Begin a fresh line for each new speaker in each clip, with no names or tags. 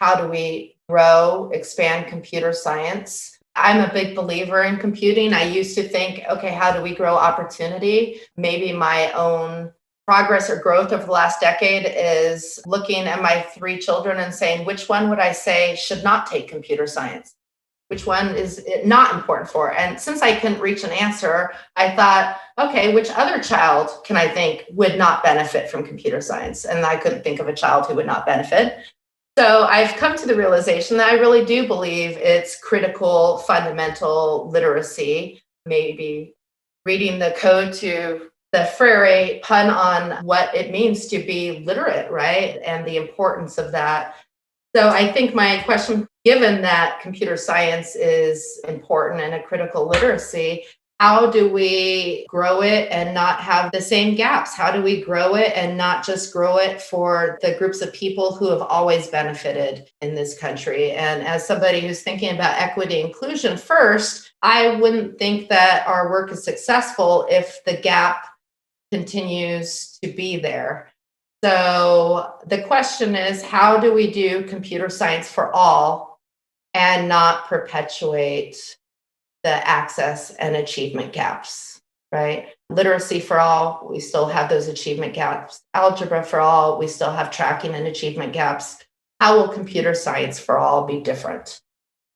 how do we grow, expand computer science? I'm a big believer in computing. I used to think, okay, how do we grow opportunity? Maybe my own progress or growth over the last decade is looking at my 3 children and saying, which one would I say should not take computer science? Which one is it not important for? And since I couldn't reach an answer, I thought, okay, which other child can I think would not benefit from computer science? And I couldn't think of a child who would not benefit. So I've come to the realization that I really do believe it's critical, fundamental literacy, maybe reading the code to the Freire pun on what it means to be literate, right? And the importance of that. So I think my question, given that computer science is important and a critical literacy, how do we grow it and not have the same gaps? How do we grow it and not just grow it for the groups of people who have always benefited in this country? And as somebody who's thinking about equity inclusion first, I wouldn't think that our work is successful if the gap continues to be there. So the question is, how do we do computer science for all and not perpetuate the access and achievement gaps, right? Literacy for all, we still have those achievement gaps. Algebra for all, we still have tracking and achievement gaps. How will computer science for all be different?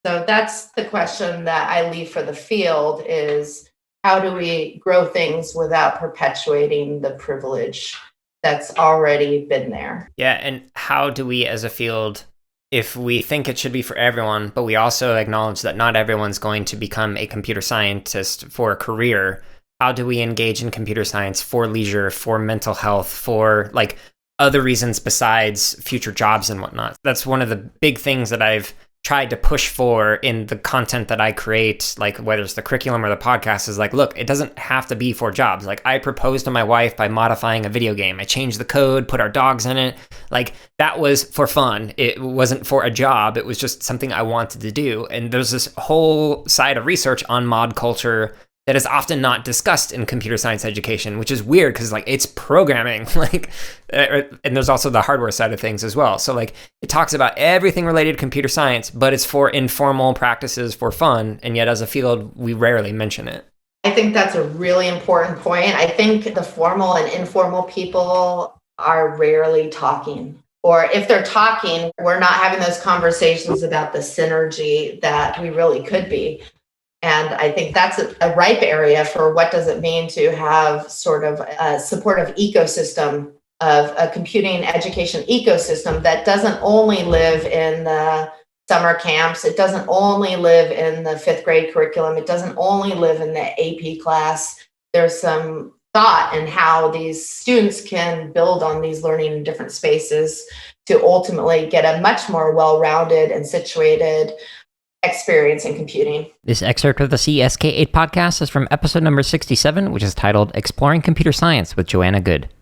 So that's the question that I leave for the field is, how do we grow things without perpetuating the privilege that's already been there?
Yeah, and how do we as a field, if we think it should be for everyone, but we also acknowledge that not everyone's going to become a computer scientist for a career, how do we engage in computer science for leisure, for mental health, for like other reasons besides future jobs and whatnot? That's one of the big things that I've tried to push for in the content that I create, like whether it's the curriculum or the podcast, is like, look, it doesn't have to be for jobs. Like I proposed to my wife by modifying a video game. I changed the code, put our dogs in it. Like that was for fun. It wasn't for a job. It was just something I wanted to do. And there's this whole side of research on mod culture that is often not discussed in computer science education, which is weird because like it's programming, like, and there's also the hardware side of things as well. So like it talks about everything related to computer science, but it's for informal practices for fun. And yet as a field, we rarely mention it.
I think that's a really important point. I think the formal and informal people are rarely talking. Or if they're talking, we're not having those conversations about the synergy that we really could be. And I think that's a ripe area for what does it mean to have sort of a supportive ecosystem of a computing education ecosystem that doesn't only live in the summer camps. It doesn't only live in the 5th grade curriculum. It doesn't only live in the AP class. There's some thought in how these students can build on these learning in different spaces to ultimately get a much more well-rounded and situated experience in computing.
This excerpt of the CSK8 podcast is from episode number 67, which is titled Exploring Computer Science with Joanna Goode.